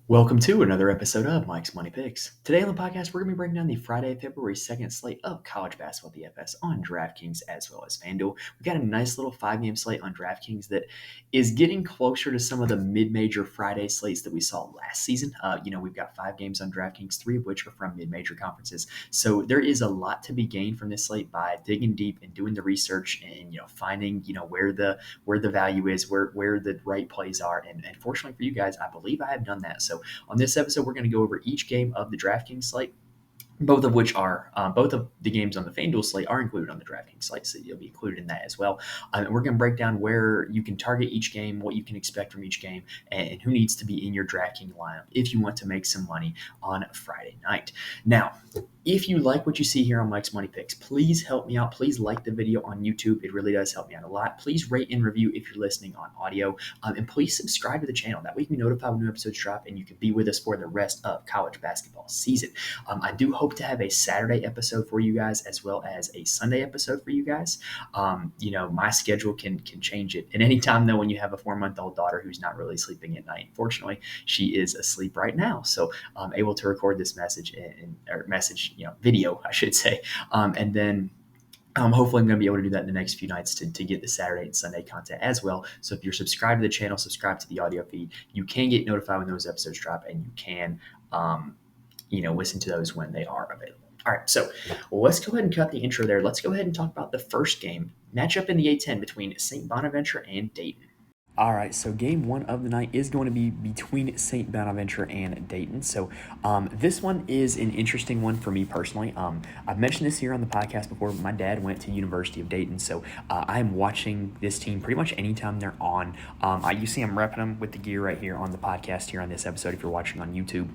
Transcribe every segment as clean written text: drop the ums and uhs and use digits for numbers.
Welcome to another episode of Mike's Money Picks. Today on the podcast, we're going to be breaking down the Friday, February 2nd slate of college basketball DFS on DraftKings as well as FanDuel. We've got a nice little 5-game slate on DraftKings that is getting closer to some of the mid-major Friday slates that we saw last season. We've got 5 games on DraftKings, 3 of which are from mid-major conferences. So there is a lot to be gained from this slate by digging deep and doing the research and, finding, where the value is, where the right plays are. And fortunately for you guys, I believe I have done that. So on this episode, we're going to go over each game of the DraftKings slate, both of the games on the FanDuel slate are included on the DraftKings slate, so you'll be included in that as well. And we're going to break down where you can target each game, what you can expect from each game, and who needs to be in your DraftKings lineup if you want to make some money on Friday night. Now, if you like what you see here on Mike's Money Picks, please help me out. Please like the video on YouTube. It really does help me out a lot. Please rate and review if you're listening on audio. And please subscribe to the channel. That way you can be notified when new episodes drop and you can be with us for the rest of college basketball season. I do hope to have a Saturday episode for you guys as well as a Sunday episode for you guys. My schedule can change it at any time, though, when you have a 4-month-old daughter who's not really sleeping at night. Fortunately, she is asleep right now, so I'm able to record this video, I should say. And then hopefully I'm going to be able to do that in the next few nights to get the Saturday and Sunday content as well. So if you're subscribed to the channel, subscribe to the audio feed, you can get notified when those episodes drop, and you can, listen to those when they are available. All right, so let's go ahead and cut the intro there. Let's go ahead and talk about the first game, matchup in the A10 between St. Bonaventure and Dayton. All right, so game 1 of the night is going to be between St. Bonaventure and Dayton. So this one is an interesting one for me personally. I've mentioned this here on the podcast before. My dad went to University of Dayton, so I'm watching this team pretty much anytime they're on. You see I'm repping them with the gear right here on the podcast here on this episode if you're watching on YouTube.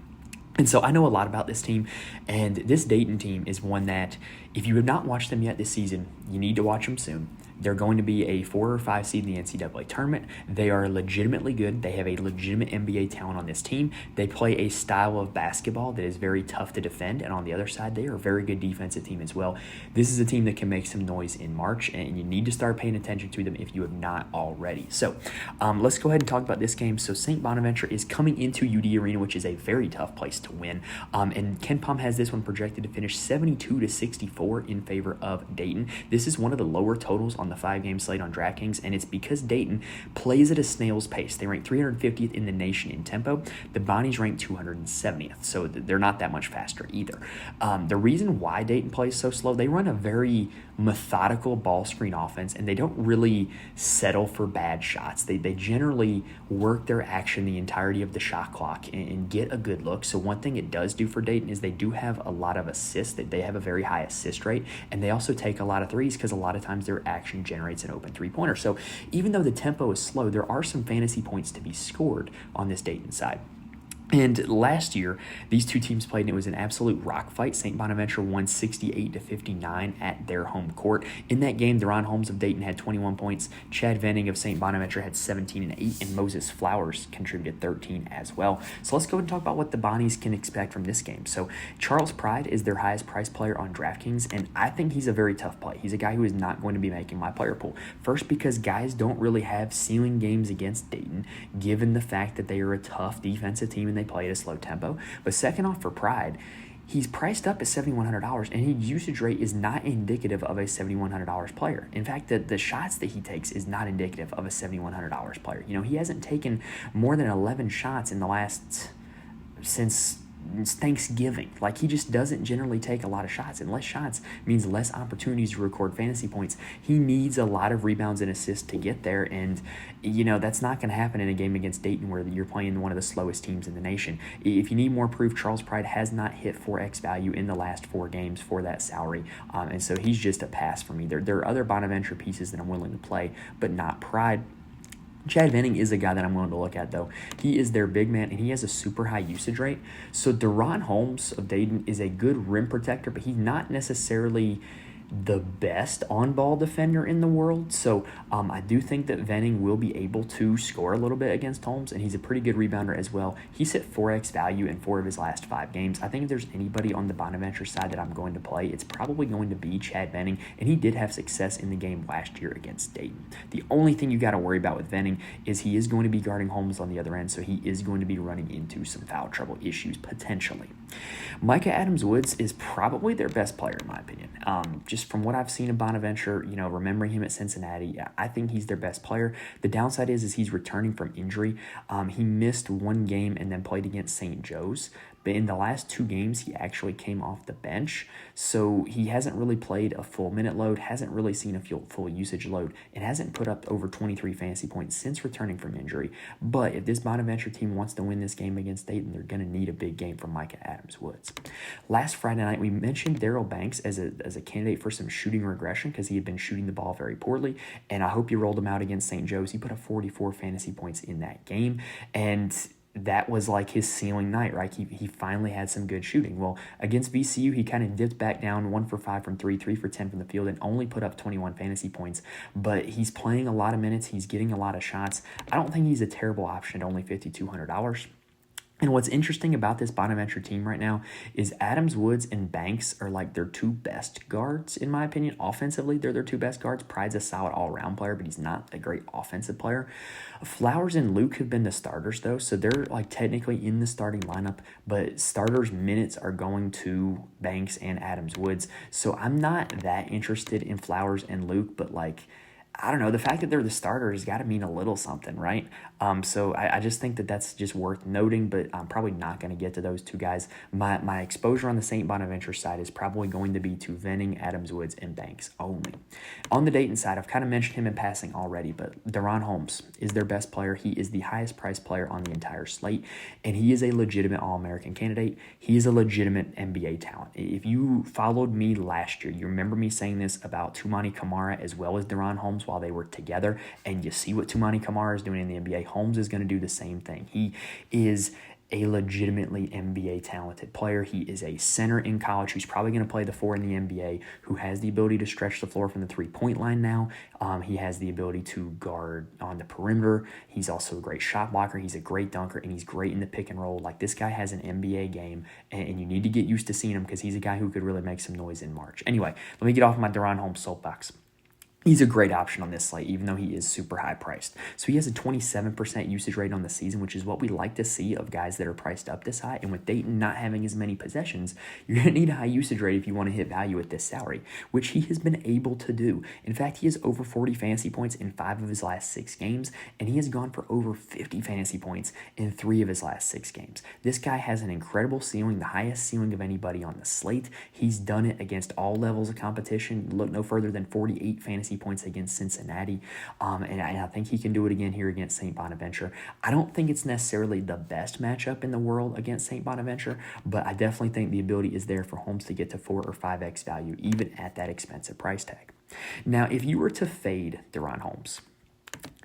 And so I know a lot about this team, and this Dayton team is one that if you have not watched them yet this season, you need to watch them soon. They're going to be a 4 or 5 seed in the NCAA tournament. They are legitimately good. They have a legitimate NBA talent on this team. They play a style of basketball that is very tough to defend. And on the other side, they are a very good defensive team as well. This is a team that can make some noise in March, and you need to start paying attention to them if you have not already. So let's go ahead and talk about this game. So St. Bonaventure is coming into UD Arena, which is a very tough place to win. And Ken Pom has this one projected to finish 72-64 in favor of Dayton. This is one of the lower totals on the 5-game slate on DraftKings, and it's because Dayton plays at a snail's pace. They rank 350th in the nation in tempo. The Bonnies rank 270th, so they're not that much faster either. The reason why Dayton plays so slow, they run a very methodical ball screen offense, and they don't really settle for bad shots. They generally work their action the entirety of the shot clock and get a good look. So one thing it does do for Dayton is they do have a lot of assists. They have a very high assist rate, and they also take a lot of threes because a lot of times their action generates an open three-pointer. So even though the tempo is slow, there are some fantasy points to be scored on this Dayton side. And last year, these two teams played, and it was an absolute rock fight. St. Bonaventure won 68-59 at their home court. In that game, Deron Holmes of Dayton had 21 points. Chad Venning of St. Bonaventure had 17 and 8, and Moses Flowers contributed 13 as well. So let's go and talk about what the Bonnies can expect from this game. So Charles Pride is their highest priced player on DraftKings, and I think he's a very tough play. He's a guy who is not going to be making my player pool. First, because guys don't really have ceiling games against Dayton, given the fact that they are a tough defensive team and they play at a slow tempo. But second off, for Pride, he's priced up at $7,100, and his usage rate is not indicative of a $7,100 player. In fact, the shots that he takes is not indicative of a $7,100 player. He hasn't taken more than 11 shots in the last since Thanksgiving. Like, he just doesn't generally take a lot of shots, and less shots means less opportunities to record fantasy points. He needs a lot of rebounds and assists to get there, and that's not going to happen in a game against Dayton where you're playing one of the slowest teams in the nation. If you need more proof, Charles Pride has not hit 4x value in the last 4 games for that salary, and so he's just a pass for me. There are other Bonaventure pieces that I'm willing to play, but not Pride. Chad Venning is a guy that I'm willing to look at, though. He is their big man, and he has a super high usage rate. So Deron Holmes of Dayton is a good rim protector, but he's not necessarily the best on-ball defender in the world. So I do think that Venning will be able to score a little bit against Holmes, and he's a pretty good rebounder as well. He's hit 4x value in 4 of his last 5 games. I think if there's anybody on the Bonaventure side that I'm going to play, it's probably going to be Chad Venning, and he did have success in the game last year against Dayton. The only thing you got to worry about with Venning is he is going to be guarding Holmes on the other end, so he is going to be running into some foul trouble issues potentially. Micah Adams-Woods is probably their best player in my opinion. Just from what I've seen of Bonaventure, remembering him at Cincinnati, I think he's their best player. The downside is he's returning from injury. He missed 1 game and then played against St. Joe's. But in the last 2 games, he actually came off the bench. So he hasn't really played a full minute load, hasn't really seen a full usage load, and hasn't put up over 23 fantasy points since returning from injury. But if this Bonaventure team wants to win this game against Dayton, they're going to need a big game from Micah Adams-Woods. Last Friday night, we mentioned Daryl Banks as a candidate for some shooting regression because he had been shooting the ball very poorly. And I hope you rolled him out against St. Joe's. He put up 44 fantasy points in that game. And that was like his ceiling night, right? He finally had some good shooting. Well, against VCU, he kind of dipped back down 1 for 5 from 3, 3 for 10 from the field, and only put up 21 fantasy points. But he's playing a lot of minutes. He's getting a lot of shots. I don't think he's a terrible option at only $5,200. And what's interesting about this Bonaventure team right now is Adams-Woods and Banks are like their 2 best guards, in my opinion. Offensively, they're their 2 best guards. Pride's a solid all-around player, but he's not a great offensive player. Flowers and Luke have been the starters, though, so they're like technically in the starting lineup, but starters' minutes are going to Banks and Adams-Woods. So I'm not that interested in Flowers and Luke, but I don't know, the fact that they're the starter has got to mean a little something, right? So I just think that that's just worth noting, but I'm probably not going to get to those 2 guys. My exposure on the St. Bonaventure side is probably going to be to Venning, Adams-Woods, and Banks only. On the Dayton side, I've kind of mentioned him in passing already, but Daron Holmes is their best player. He is the highest priced player on the entire slate, and he is a legitimate All-American candidate. He is a legitimate NBA talent. If you followed me last year, you remember me saying this about Toumani Camara as well as Daron Holmes while they were together, and you see what Toumani Camara is doing in the NBA. Holmes is going to do the same thing. He is a legitimately NBA talented player. He is a center in college who's probably going to play the 4 in the NBA, who has the ability to stretch the floor from the 3-point line now. He has the ability to guard on the perimeter. He's also a great shot blocker. He's a great dunker, and he's great in the pick and roll. Like, this guy has an NBA game, and you need to get used to seeing him because he's a guy who could really make some noise in March. Anyway, let me get off my Daron Holmes soapbox. He's a great option on this slate, even though he is super high priced. So he has a 27% usage rate on the season, which is what we like to see of guys that are priced up this high. And with Dayton not having as many possessions, you're going to need a high usage rate if you want to hit value at this salary, which he has been able to do. In fact, he has over 40 fantasy points in 5 of his last 6 games, and he has gone for over 50 fantasy points in 3 of his last 6 games. This guy has an incredible ceiling, the highest ceiling of anybody on the slate. He's done it against all levels of competition. Look no further than 48 fantasy points against Cincinnati, and I think he can do it again here against St. Bonaventure. I don't think it's necessarily the best matchup in the world against St. Bonaventure, but I definitely think the ability is there for Holmes to get to 4 or 5x value, even at that expensive price tag. Now, if you were to fade Daron Holmes,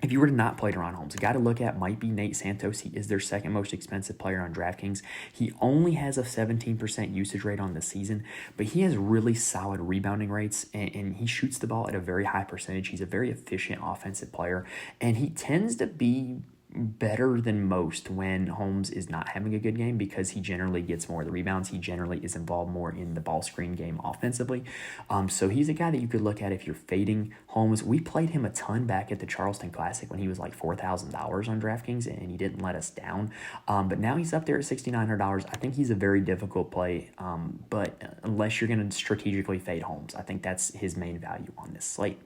if you were to not play Daron Holmes, a guy to look at might be Nate Santos. He is their second most expensive player on DraftKings. He only has a 17% usage rate on the season, but he has really solid rebounding rates, and he shoots the ball at a very high percentage. He's a very efficient offensive player, and he tends to be better than most when Holmes is not having a good game because he generally gets more of the rebounds. He generally is involved more in the ball screen game offensively. So he's a guy that you could look at if you're fading Holmes. We played him a ton back at the Charleston Classic when he was like $4,000 on DraftKings, and he didn't let us down. But now he's up there at $6,900. I think he's a very difficult play, but unless you're going to strategically fade Holmes, I think that's his main value on this slate.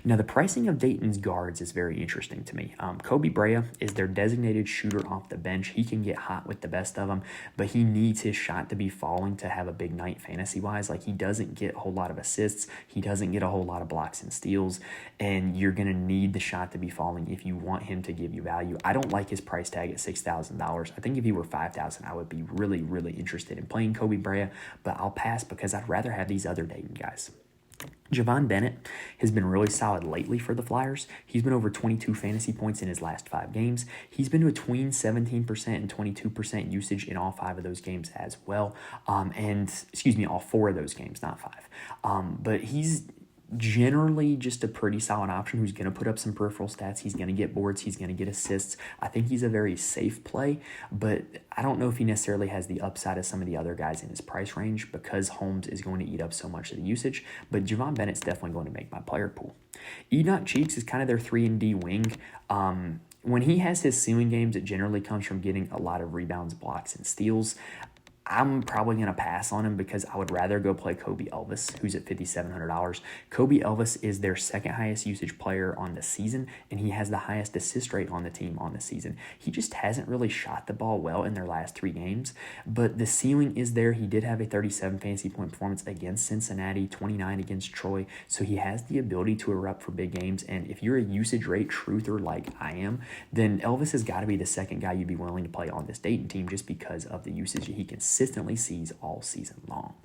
Now, the pricing of Dayton's guards is very interesting to me. Kobe Bryant is their designated shooter off the bench. He can get hot with the best of them, but he needs his shot to be falling to have a big night fantasy-wise. Like, he doesn't get a whole lot of assists. He doesn't get a whole lot of blocks and steals, and you're going to need the shot to be falling if you want him to give you value. I don't like his price tag at $6,000. I think if he were $5,000, I would be really, really interested in playing Kobe Bryant, but I'll pass because I'd rather have these other Dayton guys. Javon Bennett has been really solid lately for the Flyers. He's been over 22 fantasy points in his last 5 games. He's been between 17% and 22% usage in all 5 of those games as well. All 4 of those games, not 5. But he's generally just a pretty solid option who's going to put up some peripheral stats. He's going to get boards. He's going to get assists. I think he's a very safe play, but I don't know if he necessarily has the upside of some of the other guys in his price range because Holmes is going to eat up so much of the usage, but Javon Bennett's definitely going to make my player pool. Enoch Cheeks is kind of their 3-and-D wing. When he has his ceiling games, it generally comes from getting a lot of rebounds, blocks, and steals. I'm probably going to pass on him because I would rather go play Kobe Elvis, who's at $5,700. Kobe Elvis is their second highest usage player on the season, and he has the highest assist rate on the team on the season. He just hasn't really shot the ball well in their last 3 games, but the ceiling is there. He did have a 37 fantasy point performance against Cincinnati, 29 against Troy, so he has the ability to erupt for big games, and if you're a usage rate truther like I am, then Elvis has got to be the second guy you'd be willing to play on this Dayton team just because of the usage that he consistently sees all season long.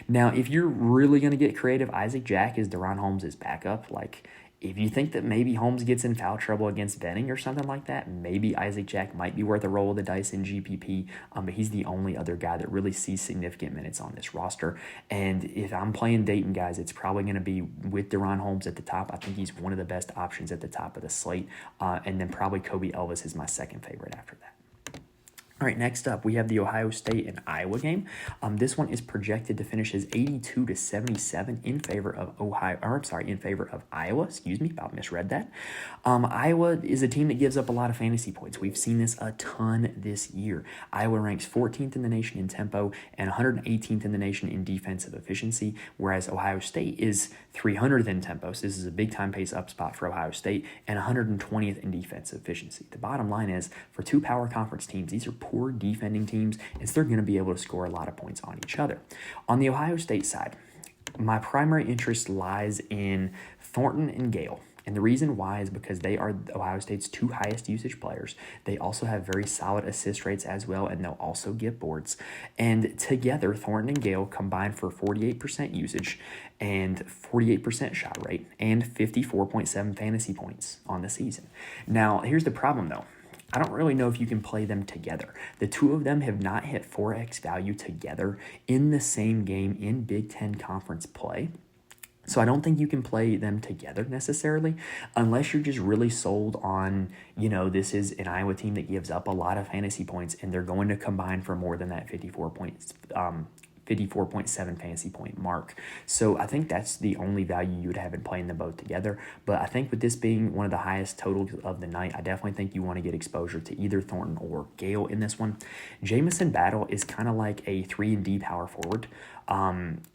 Now, if you're really going to get creative, Isaac Jack is Daron Holmes' backup. Like, if you think that maybe Holmes gets in foul trouble against Venning or something like that, maybe Isaac Jack might be worth a roll of the dice in GPP, but he's the only other guy that really sees significant minutes on this roster. And if I'm playing Dayton, guys, it's probably going to be with Daron Holmes at the top. I think he's one of the best options at the top of the slate, and then probably Kobe Elvis is my second favorite after that. All right, next up, we have the Ohio State and Iowa game. This one is projected to finish as 82-77 in favor of Iowa. Excuse me, about misread that. Iowa is a team that gives up a lot of fantasy points. We've seen this a ton this year. Iowa ranks 14th in the nation in tempo and 118th in the nation in defensive efficiency, whereas Ohio State is 300th in tempo. So this is a big-time pace up spot for Ohio State and 120th in defensive efficiency. The bottom line is, for 2 power conference teams, these are poor defending teams, and so they're going to be able to score a lot of points on each other. On the Ohio State side, my primary interest lies in Thornton and Gail. And the reason why is because they are Ohio State's 2 highest usage players. They also have very solid assist rates as well, and they'll also get boards. And together, Thornton and Gail combine for 48% usage and 48% shot rate and 54.7 fantasy points on the season. Now, here's the problem, though. I don't really know if you can play them together. The 2 of them have not hit 4x value together in the same game in Big Ten conference play. So I don't think you can play them together necessarily unless you're just really sold on, this is an Iowa team that gives up a lot of fantasy points and they're going to combine for more than that 54.7 fantasy point mark. So I think that's the only value you would have in playing them both together. But I think with this being one of the highest totals of the night, I definitely think you want to get exposure to either Thornton or Gail in this one. Jamison Battle is kind of like a 3-and-D power forward.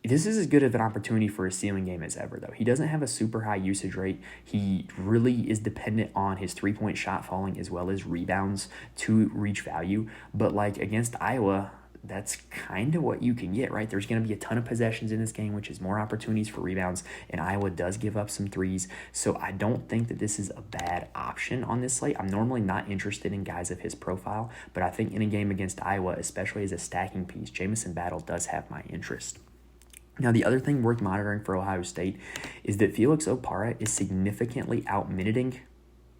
This is as good of an opportunity for a ceiling game as ever, though. He doesn't have a super high usage rate. He really is dependent on his 3-point shot falling as well as rebounds to reach value. But like against Iowa, that's kind of what you can get, right? There's going to be a ton of possessions in this game, which is more opportunities for rebounds, and Iowa does give up some threes, so I don't think that this is a bad option on this slate. I'm normally not interested in guys of his profile, but I think in a game against Iowa, especially as a stacking piece, Jamison Battle does have my interest. Now, the other thing worth monitoring for Ohio State is that Felix Opara is significantly outminuting,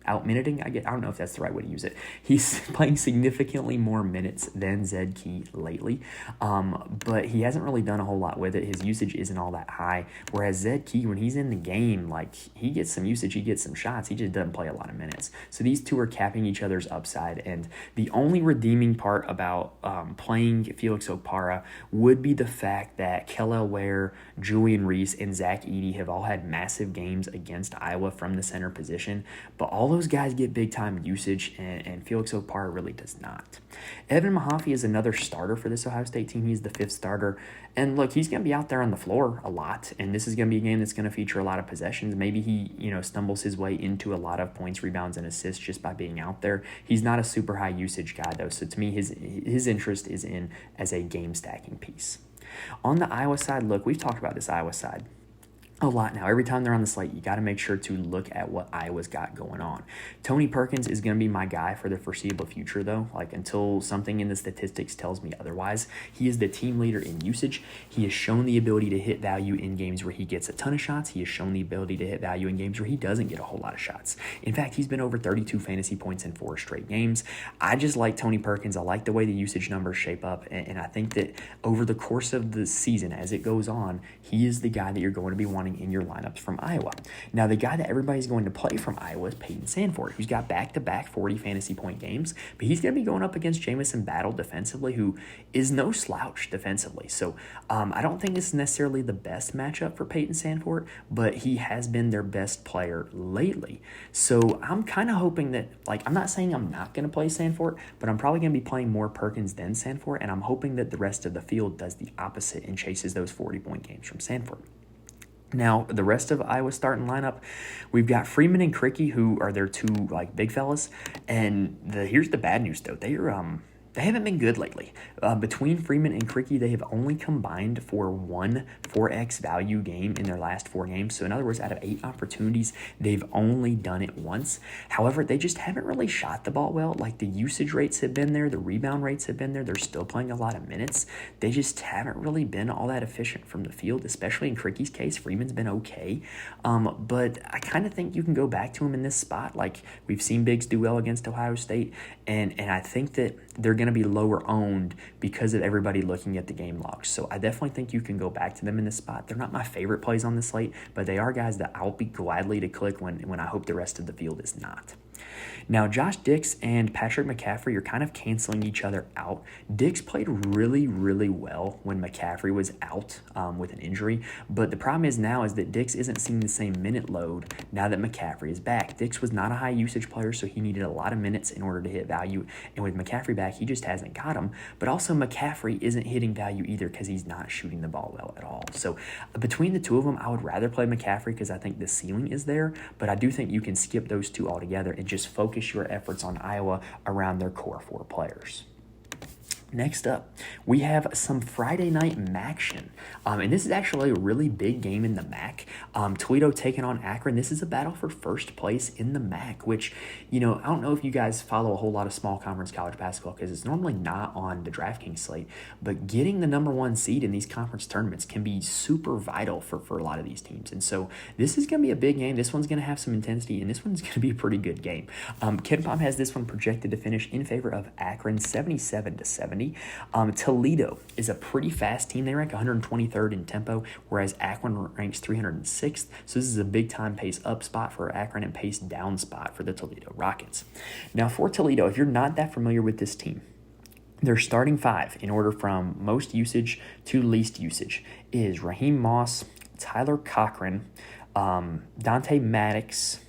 I don't know if that's the right way to use it. He's playing significantly more minutes than Zed Key lately, but he hasn't really done a whole lot with it. His usage isn't all that high, whereas Zed Key, when he's in the game, he gets some usage, he gets some shots, he just doesn't play a lot of minutes. So these 2 are capping each other's upside, and the only redeeming part about playing Felix Opara would be the fact that Kellel Ware, Julian Reese, and Zach Edey have all had massive games against Iowa from the center position, but all those guys get big-time usage, and Felix Opara really does not. Evan Moffi is another starter for this Ohio State team. He's the 5th starter, and look, he's going to be out there on the floor a lot, and this is going to be a game that's going to feature a lot of possessions. Maybe he, stumbles his way into a lot of points, rebounds, and assists just by being out there. He's not a super high usage guy, though, so to me, his interest is in as a game stacking piece. On the Iowa side, look, we've talked about this Iowa side. a lot now. Every time they're on the slate, you got to make sure to look at what Iowa's got going on. Tony Perkins is going to be my guy for the foreseeable future, though. Like, until something in the statistics tells me otherwise. He is the team leader in usage. He has shown the ability to hit value in games where he gets a ton of shots. He has shown the ability to hit value in games where he doesn't get a whole lot of shots. In fact, he's been over 32 fantasy points in 4 straight games. I just like Tony Perkins. I like the way the usage numbers shape up, and I think that over the course of the season, as it goes on, he is the guy that you're going to be wanting in your lineups from Iowa. Now, the guy that everybody's going to play from Iowa is Peyton Sanford, who's got back-to-back 40 fantasy point games, but he's going to be going up against Jamison Battle defensively, who is no slouch defensively. So I don't think this is necessarily the best matchup for Peyton Sanford, but he has been their best player lately. So I'm kind of hoping that, like, I'm not saying I'm not going to play Sanford, but I'm probably going to be playing more Perkins than Sanford, and I'm hoping that the rest of the field does the opposite and chases those 40-point games from Sanford. Now, the rest of Iowa's starting lineup, we've got Freeman and Crick, who are their two big fellas. And here's the bad news, though. They haven't been good lately. Between Freeman and Crick, they have only combined for one 4x value game in their last 4 games. So in other words, out of 8 opportunities, they've only done it once. However, they just haven't really shot the ball well. Like, the usage rates have been there. The rebound rates have been there. They're still playing a lot of minutes. They just haven't really been all that efficient from the field, especially in Crick's case. Freeman's been okay. But I kind of think you can go back to him in this spot. Like, we've seen Biggs do well against Ohio State. And I think that they're going to be lower owned because of everybody looking at the game logs. So I definitely think you can go back to them in this spot. They're not my favorite plays on the slate, but they are guys that I'll be gladly to click when I hope the rest of the field is not. Now, Josh Dix and Patrick McCaffrey are kind of canceling each other out. Dix played really, really well when McCaffrey was out with an injury, but the problem is now is that Dix isn't seeing the same minute load now that McCaffrey is back. Dix was not a high usage player, so he needed a lot of minutes in order to hit value, and with McCaffrey back, he just hasn't got them. But also, McCaffrey isn't hitting value either because he's not shooting the ball well at all. So between the two of them, I would rather play McCaffrey because I think the ceiling is there, but I do think you can skip those two altogether and just focus your efforts on Iowa around their core 4 players. Next up, we have some Friday night MACtion. And this is actually a really big game in the MAC. Toledo taking on Akron. This is a battle for first place in the MAC, which, I don't know if you guys follow a whole lot of small conference college basketball because it's normally not on the DraftKings slate, but getting the number 1 seed in these conference tournaments can be super vital for a lot of these teams. And so this is going to be a big game. This one's going to have some intensity, and this one's going to be a pretty good game. KenPom has this one projected to finish in favor of Akron 77-70. Toledo is a pretty fast team. They rank 123rd in tempo, whereas Akron ranks 306th. So this is a big-time pace up spot for Akron and pace down spot for the Toledo Rockets. Now, for Toledo, if you're not that familiar with this team, their starting 5 in order from most usage to least usage is Raheem Moss, Tyler Cochran, Dante Maddox,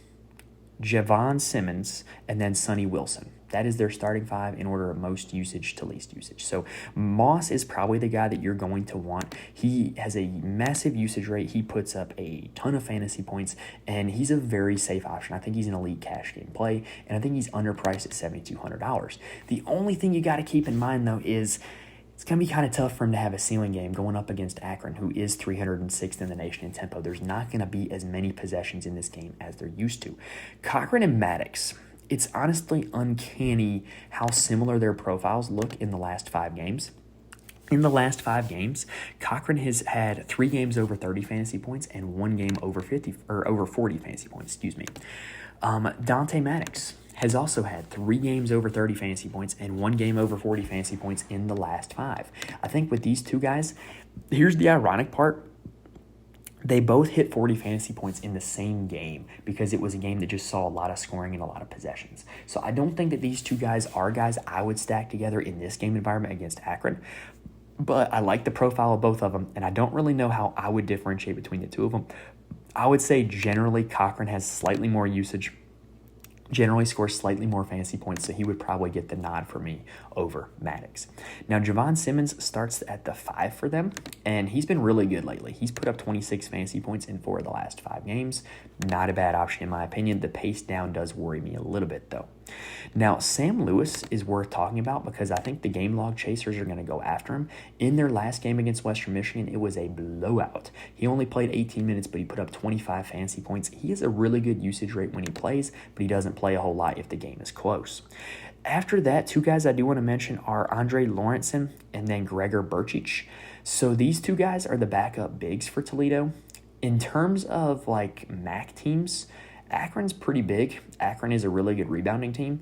Javon Simmons, and then Sonny Wilson. That is their starting 5 in order of most usage to least usage. So Moss is probably the guy that you're going to want. He has a massive usage rate. He puts up a ton of fantasy points, and he's a very safe option. I think he's an elite cash game play, and I think he's underpriced at $7,200. The only thing you got to keep in mind, though, is it's going to be kind of tough for him to have a ceiling game going up against Akron, who is 306th in the nation in tempo. There's not going to be as many possessions in this game as they're used to. Cochran and Maddox, it's honestly uncanny how similar their profiles look in the last 5 games. In the last 5 games, Cochran has had 3 games over 30 fantasy points and 1 game over 40 fantasy points. Dante Maddox has also had 3 games over 30 fantasy points and 1 game over 40 fantasy points in the last 5. I think with these two guys, here's the ironic part. They both hit 40 fantasy points in the same game because it was a game that just saw a lot of scoring and a lot of possessions. So I don't think that these two guys are guys I would stack together in this game environment against Akron. But I like the profile of both of them, and I don't really know how I would differentiate between the two of them. I would say generally Cochran has slightly more usage, generally scores slightly more fantasy points, so he would probably get the nod for me over Maddox. Now, Javon Simmons starts at the 5 for them, and he's been really good lately. He's put up 26 fantasy points in 4 of the last 5 games. Not a bad option in my opinion. The pace down does worry me a little bit, though. Now, Sam Lewis is worth talking about because I think the game log chasers are going to go after him. In their last game against Western Michigan, it was a blowout. He only played 18 minutes, but he put up 25 fantasy points. He has a really good usage rate when he plays, but he doesn't play a whole lot if the game is close. After that, two guys I do want to mention are Andre Lawrenson and then Gregor Burich. So these two guys are the backup bigs for Toledo. In terms of like MAC teams, Akron's pretty big. Akron is a really good rebounding team.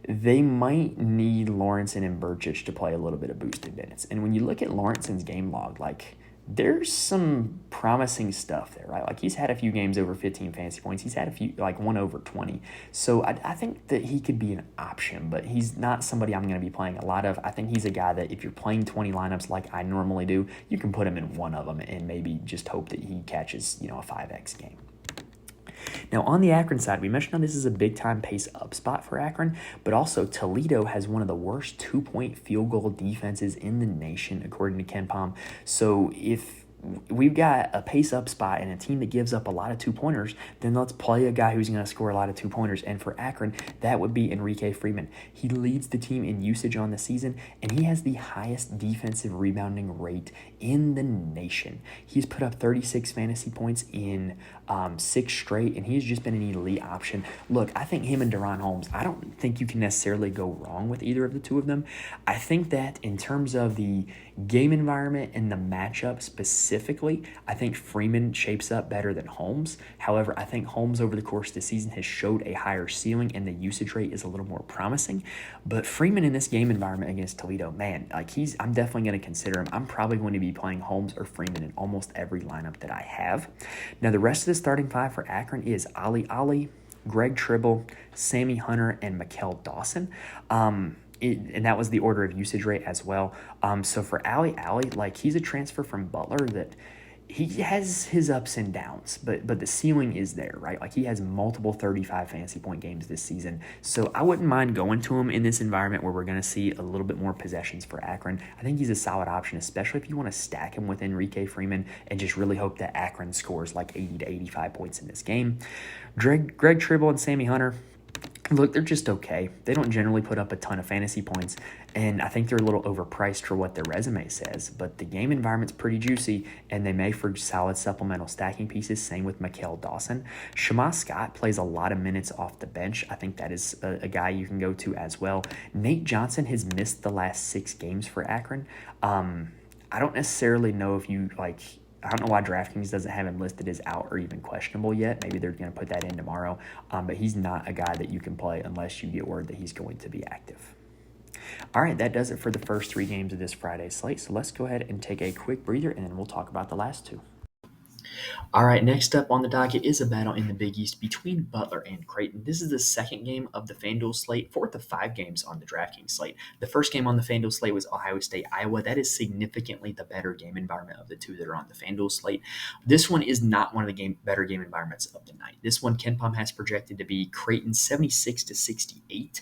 They might need Lawrenson and Burich to play a little bit of boosted minutes. And when you look at Lawrenson's game log, like there's some promising stuff there, right? Like he's had a few games over 15 fantasy points. He's had a few, like one over 20. So I think that he could be an option, but he's not somebody I'm going to be playing a lot of. I think he's a guy that if you're playing 20 lineups like I normally do, you can put him in one of them and maybe just hope that he catches, a 5X game. Now, on the Akron side, we mentioned how this is a big-time pace-up spot for Akron, but also Toledo has one of the worst two-point field goal defenses in the nation, according to KenPom. So if we've got a pace-up spot and a team that gives up a lot of two-pointers, then let's play a guy who's going to score a lot of two-pointers. And for Akron, that would be Enrique Freeman. He leads the team in usage on the season, and he has the highest defensive rebounding rate in the nation. He's put up 36 fantasy points in 6 straight, and he's just been an elite option. Look, I think him and Daron Holmes, I don't think you can necessarily go wrong with either of the two of them. I think that in terms of the game environment and the matchup specifically, I think Freeman shapes up better than Holmes. However, I think Holmes over the course of the season has showed a higher ceiling and the usage rate is a little more promising. But Freeman in this game environment against Toledo, man, like I'm definitely going to consider him. I'm probably going to be playing Holmes or Freeman in almost every lineup that I have. Now, the rest of the starting five for Akron is Alli, Greg Tribble, Sammy Hunter, and Mikel Dawson. And that was the order of usage rate as well. So for Alli, like he's a transfer from Butler that he has his ups and downs, but the ceiling is there, right? Like he has multiple 35 fantasy point games this season. So I wouldn't mind going to him in this environment where we're going to see a little bit more possessions for Akron. I think he's a solid option, especially if you want to stack him with Enrique Freeman and just really hope that Akron scores like 80 to 85 points in this game. Greg Tribble and Sammy Hunter, look, they're just okay. They don't generally put up a ton of fantasy points, and I think they're a little overpriced for what their resume says, but the game environment's pretty juicy, and they make for solid supplemental stacking pieces. Same with Mikel Dawson. Shema Scott plays a lot of minutes off the bench. I think that is a guy you can go to as well. Nate Johnson has missed the last 6 games for Akron. I don't necessarily know if you I don't know why DraftKings doesn't have him listed as out or even questionable yet. Maybe they're going to put that in tomorrow. But he's not a guy that you can play unless you get word that he's going to be active. All right, that does it for the first 3 games of this Friday slate. So let's go ahead and take a quick breather, and then we'll talk about the last 2. All right, next up on the docket is a battle in the Big East between Butler and Creighton. This is the second game of the FanDuel slate, 4th of 5 games on the DraftKings slate. The first game on the FanDuel slate was Ohio State, Iowa. That is significantly the better game environment of the 2 that are on the FanDuel slate. This one is not one of the better game environments of the night. This one, KenPom has projected to be Creighton 76 to 68,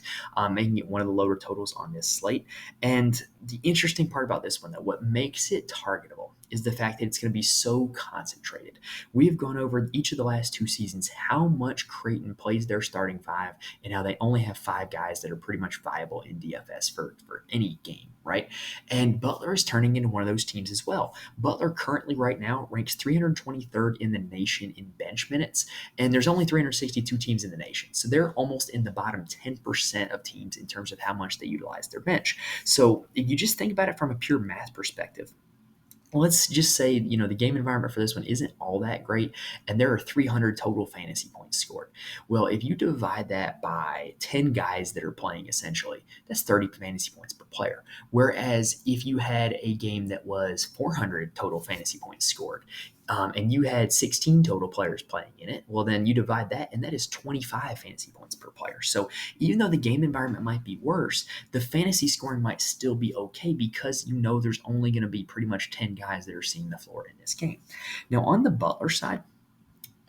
making it one of the lower totals on this slate. And the interesting part about this one, though, what makes it targetable is the fact that it's going to be so concentrated. We have gone over each of the last 2 seasons how much Creighton plays their starting 5 and how they only have 5 guys that are pretty much viable in DFS for any game, right? And Butler is turning into one of those teams as well. Butler currently right now ranks 323rd in the nation in bench minutes, and there's only 362 teams in the nation. So they're almost in the bottom 10% of teams in terms of how much they utilize their bench. So if you just think about it from a pure math perspective, let's just say, the game environment for this one isn't all that great, and there are 300 total fantasy points scored. Well, if you divide that by 10 guys that are playing, essentially, that's 30 fantasy points per player. Whereas if you had a game that was 400 total fantasy points scored, and you had 16 total players playing in it, well, then you divide that, and that is 25 fantasy points per player. So even though the game environment might be worse, the fantasy scoring might still be okay because there's only going to be pretty much 10 guys that are seeing the floor in this game. Now, on the Butler side,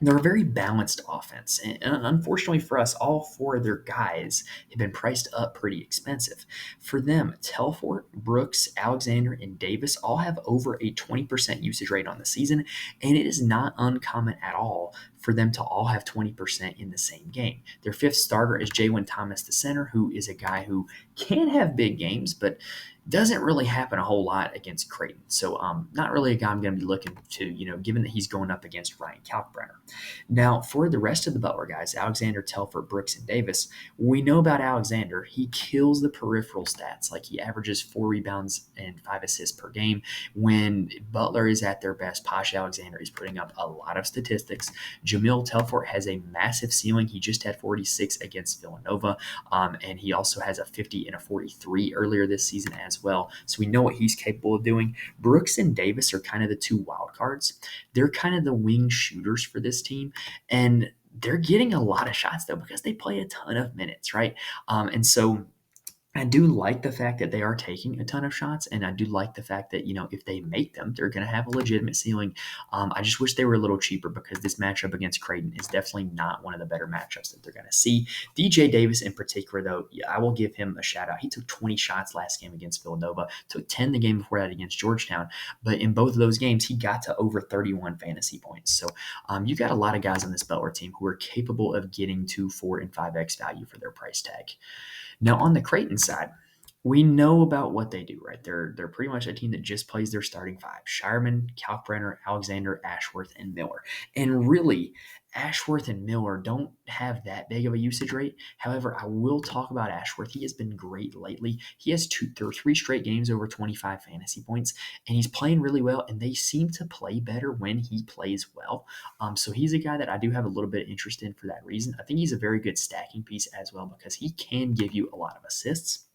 They're a very balanced offense. And unfortunately for us, all four of their guys have been priced up pretty expensive. For them, Telfort, Brooks, Alexander, and Davis all have over a 20% usage rate on the season, and it is not uncommon at all for them to all have 20% in the same game. Their fifth starter is Jalen Thomas, the center, who is a guy who can have big games, but doesn't really happen a whole lot against Creighton. So not really a guy I'm going to be looking to, given that he's going up against Ryan Kalkbrenner. Now, for the rest of the Butler guys, Alexander, Telford, Brooks, and Davis, we know about Alexander. He kills the peripheral stats. Like he averages 4 rebounds and 5 assists per game. When Butler is at their best, Posh Alexander is putting up a lot of statistics. Jamil Telfort has a massive ceiling. He just had 46 against Villanova, and he also has a 50 and a 43 earlier this season as well. So we know what he's capable of doing. Brooks and Davis are kind of the two wild cards. They're kind of the wing shooters for this team. And they're getting a lot of shots though because they play a ton of minutes, right? And so I do like the fact that they are taking a ton of shots, and I do like the fact that if they make them, they're going to have a legitimate ceiling. I just wish they were a little cheaper because this matchup against Creighton is definitely not one of the better matchups that they're going to see. DJ Davis in particular, though, I will give him a shout out. He took 20 shots last game against Villanova, took 10 the game before that against Georgetown, but in both of those games, he got to over 31 fantasy points. So you got a lot of guys on this Butler team who are capable of getting to 4 and 5x value for their price tag. Now on the Creighton side, we know about what they do, right? They're pretty much a team that just plays their starting five: Shireman, Kalkbrenner, Alexander, Ashworth, and Miller. And really, Ashworth and Miller don't have that big of a usage rate. However, I will talk about Ashworth. He has been great lately. He has 3 straight games over 25 fantasy points, and he's playing really well. And they seem to play better when he plays well. So he's a guy that I do have a little bit of interest in for that reason. I think he's a very good stacking piece as well because he can give you a lot of assists.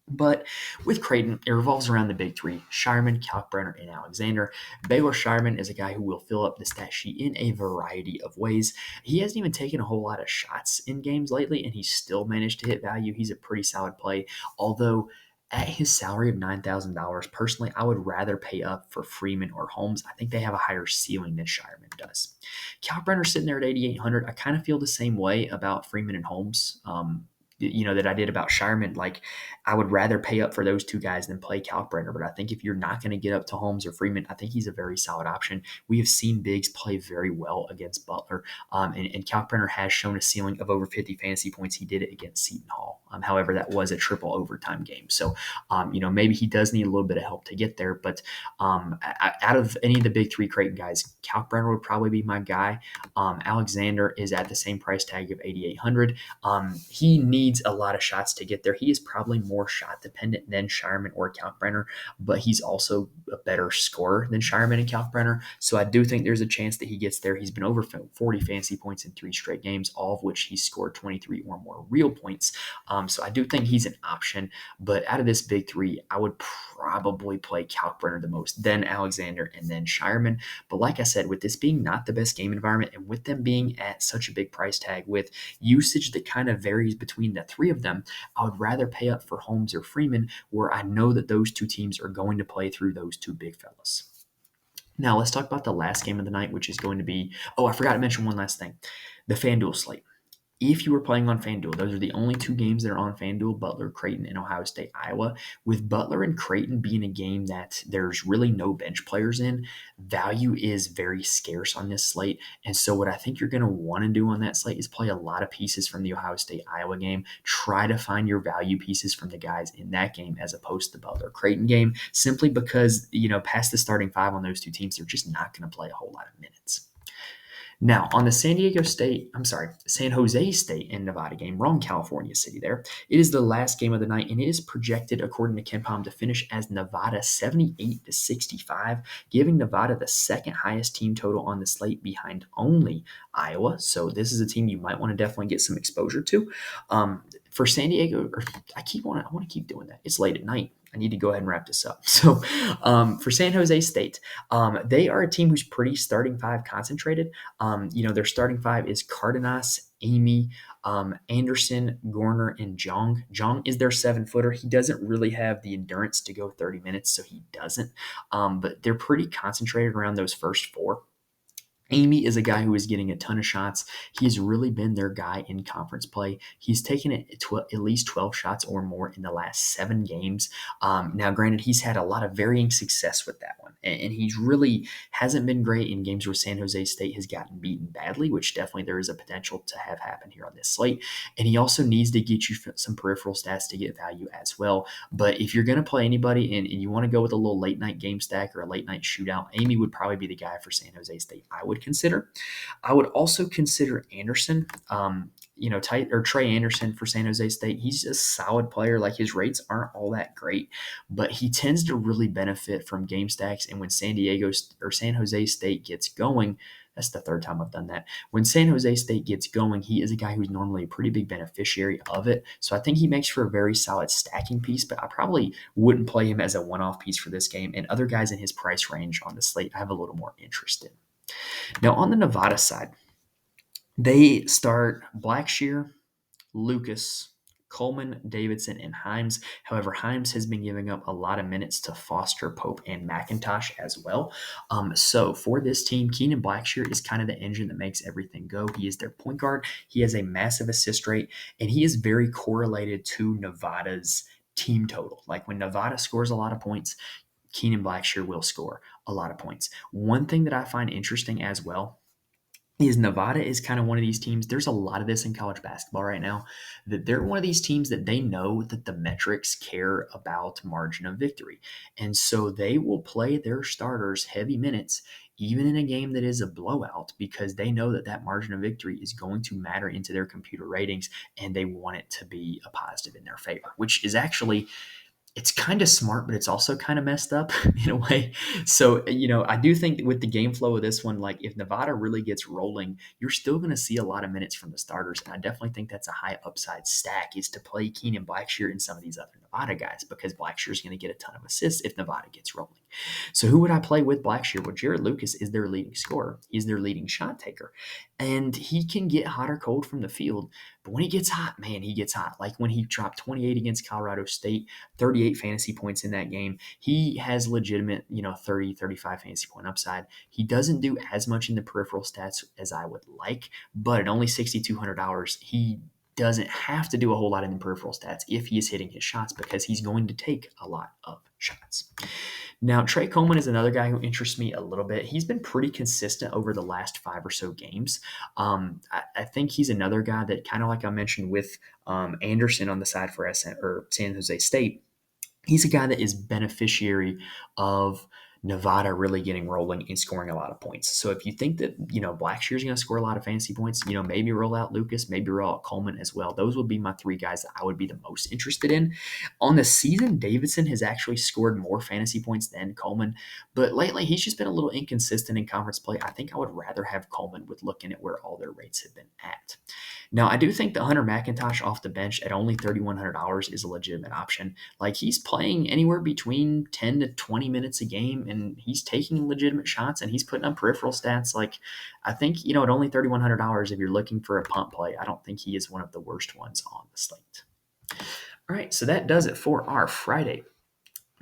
But with Creighton, it revolves around the big three: Shireman, Kalkbrenner, and Alexander. Baylor Shireman is a guy who will fill up the stat sheet in a variety of ways. He hasn't even taken a whole lot of shots in games lately, and he's still managed to hit value. He's a pretty solid play, although at his salary of $9,000, personally, I would rather pay up for Freeman or Holmes. I think they have a higher ceiling than Shireman does. Kalkbrenner's sitting there at 8,800. I kind of feel the same way about Freeman and Holmes. That I did about Shireman. Like, I would rather pay up for those two guys than play Kalkbrenner. But I think if you're not going to get up to Holmes or Freeman, I think he's a very solid option. We have seen bigs play very well against Butler, and Kalkbrenner has shown a ceiling of over 50 fantasy points. He did it against Seton Hall. However, that was a triple overtime game. So, maybe he does need a little bit of help to get there. But out of any of the big three Creighton guys, Kalkbrenner would probably be my guy. Alexander is at the same price tag of 8,800. He needs a lot of shots to get there. He is probably more shot dependent than Shireman or Kalkbrenner, but he's also a better scorer than Shireman and Kalkbrenner. So I do think there's a chance that he gets there. He's been over 40 fantasy points in 3 straight games, all of which he scored 23 or more real points. So I do think he's an option, but out of this big three, I would probably play Kalkbrenner the most, then Alexander, and then Shireman. But like I said, with this being not the best game environment and with them being at such a big price tag with usage that kind of varies between the three of them, I would rather pay up for Holmes or Freeman, where I know that those two teams are going to play through those two big fellas. Now let's talk about the last game of the night, which is going to be, I forgot to mention one last thing: the FanDuel slate. If you were playing on FanDuel, those are the only 2 games that are on FanDuel: Butler, Creighton, and Ohio State, Iowa. With Butler and Creighton being a game that there's really no bench players in, value is very scarce on this slate. And so what I think you're going to want to do on that slate is play a lot of pieces from the Ohio State, Iowa game. Try to find your value pieces from the guys in that game as opposed to the Butler Creighton game, simply because, past the starting 5 on those 2 teams, they're just not going to play a whole lot of minutes. Now, on the San Jose State and Nevada game, wrong California city there. It is the last game of the night, and it is projected, according to KenPom, to finish as Nevada 78-65, giving Nevada the second highest team total on the slate behind only Iowa. So this is a team you might want to definitely get some exposure to. For San Diego, I want to keep doing that. It's late at night. I need to go ahead and wrap this up. So for San Jose State, they are a team who's pretty starting 5 concentrated. Their starting 5 is Cardenas, Amy, Anderson, Gorner, and Jong. Jong is their 7-footer. He doesn't really have the endurance to go 30 minutes, so he doesn't. But they're pretty concentrated around those first 4. Amy is a guy who is getting a ton of shots. He's really been their guy in conference play. He's taken it at least 12 shots or more in the last 7 games. Now, granted, he's had a lot of varying success with that one, and he's really hasn't been great in games where San Jose State has gotten beaten badly, which definitely there is a potential to have happen here on this slate. And he also needs to get you some peripheral stats to get value as well. But if you're going to play anybody and you want to go with a little late night game stack or a late night shootout, Amy would probably be the guy for San Jose State I would consider. I would also consider Anderson, Trey Anderson for San Jose State. He's a solid player. Like his rates aren't all that great, but he tends to really benefit from game stacks. And when San Jose State gets going, that's the third time I've done that. When San Jose State gets going, he is a guy who's normally a pretty big beneficiary of it. So I think he makes for a very solid stacking piece, but I probably wouldn't play him as a one-off piece for this game. And other guys in his price range on the slate, I have a little more interest in. Now, on the Nevada side, they start Blackshear, Lucas, Coleman, Davidson, and Himes. However, Himes has been giving up a lot of minutes to Foster, Pope, and McIntosh as well. So for this team, Keenan Blackshear is kind of the engine that makes everything go. He is their point guard. He has a massive assist rate, and he is very correlated to Nevada's team total. Like when Nevada scores a lot of points, Keenan Blackshear will score a lot of points. One thing that I find interesting as well is Nevada is kind of one of these teams. There's a lot of this in college basketball right now, that they're one of these teams that they know that the metrics care about margin of victory. And so they will play their starters heavy minutes, even in a game that is a blowout, because they know that that margin of victory is going to matter into their computer ratings, and they want it to be a positive in their favor, which is actually it's kind of smart, but it's also kind of messed up in a way. So, I do think that with the game flow of this one, like if Nevada really gets rolling, you're still going to see a lot of minutes from the starters. And I definitely think that's a high upside stack is to play Keenan Blackshear and some of these other Nevada guys, because Blackshear is going to get a ton of assists if Nevada gets rolling. So who would I play with Blackshear? Well, Jared Lucas is their leading scorer. He's their leading shot taker. And he can get hot or cold from the field. But when he gets hot, man, he gets hot. Like when he dropped 28 against Colorado State, 38 fantasy points in that game. He has legitimate, 30, 35 fantasy point upside. He doesn't do as much in the peripheral stats as I would like, but at only $6,200, he doesn't have to do a whole lot in the peripheral stats if he is hitting his shots, because he's going to take a lot of shots. Now, Trey Coleman is another guy who interests me a little bit. He's been pretty consistent over the last 5 or so games. I think he's another guy that, kind of like I mentioned with Anderson on the side for San Jose State, he's a guy that is beneficiary of Nevada really getting rolling and scoring a lot of points. So if you think that, Blackshear is going to score a lot of fantasy points, maybe roll out Lucas, maybe roll out Coleman as well. Those would be my 3 guys that I would be the most interested in. On the season, Davidson has actually scored more fantasy points than Coleman, but lately he's just been a little inconsistent in conference play. I think I would rather have Coleman with looking at where all their rates have been at. Now, I do think the Hunter McIntosh off the bench at only $3,100 is a legitimate option. Like he's playing anywhere between 10 to 20 minutes a game, and he's taking legitimate shots, and he's putting up peripheral stats. Like I think, at only $3,100, if you're looking for a punt play, I don't think he is one of the worst ones on the slate. All right, so that does it for our Friday,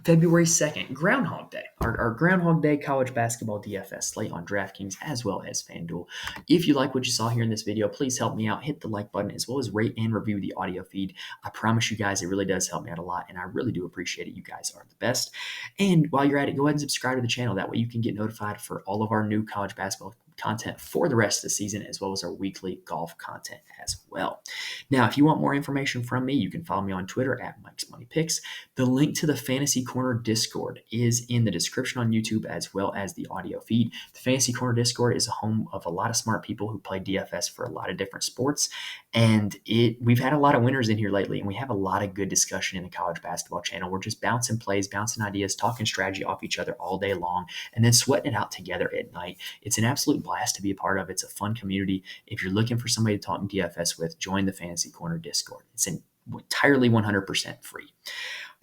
February 2nd, Groundhog Day, our Groundhog Day college basketball DFS slate on DraftKings as well as FanDuel. If you like what you saw here in this video, please help me out. Hit the like button as well as rate and review the audio feed. I promise you guys, it really does help me out a lot, and I really do appreciate it. You guys are the best. And while you're at it, go ahead and subscribe to the channel. That way you can get notified for all of our new college basketball content for the rest of the season, as well as our weekly golf content as well. Now, if you want more information from me, you can follow me on Twitter at Mike's Money Picks. The link to the Fantasy Corner Discord is in the description on YouTube as well as the audio feed. The Fantasy Corner Discord is a home of a lot of smart people who play DFS for a lot of different sports, and we've had a lot of winners in here lately, and we have a lot of good discussion in the college basketball channel. We're just bouncing plays, bouncing ideas, talking strategy off each other all day long, and then sweating it out together at night. It's an absolute blast to be a part of. It's a fun community. If you're looking for somebody to talk DFS with, join the Fantasy Corner Discord. It's entirely 100% free.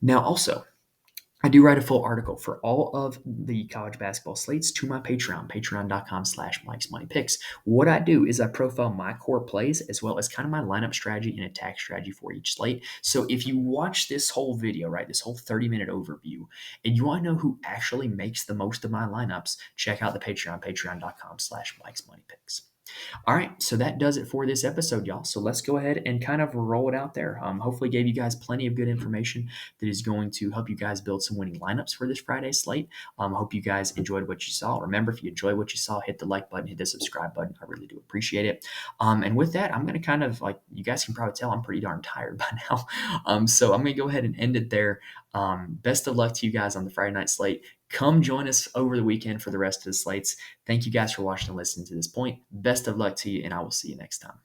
Now, also, I do write a full article for all of the college basketball slates to my Patreon, patreon.com/MikesMoneyPicks. What I do is I profile my core plays as well as kind of my lineup strategy and attack strategy for each slate. So if you watch this whole video, right, this whole 30-minute overview, and you want to know who actually makes the most of my lineups, check out the Patreon, patreon.com/MikesMoneyPicks. All right, so that does it for this episode, y'all. So let's go ahead and kind of roll it out there. Hopefully, gave you guys plenty of good information that is going to help you guys build some winning lineups for this Friday slate. Hope you guys enjoyed what you saw. Remember, if you enjoyed what you saw, hit the like button, hit the subscribe button. I really do appreciate it. And with that, I'm going to kind of like you guys can probably tell I'm pretty darn tired by now. So I'm going to go ahead and end it there. Best of luck to you guys on the Friday night slate. Come join us over the weekend for the rest of the slates. Thank you guys for watching and listening to this point. Best of luck to you, and I will see you next time.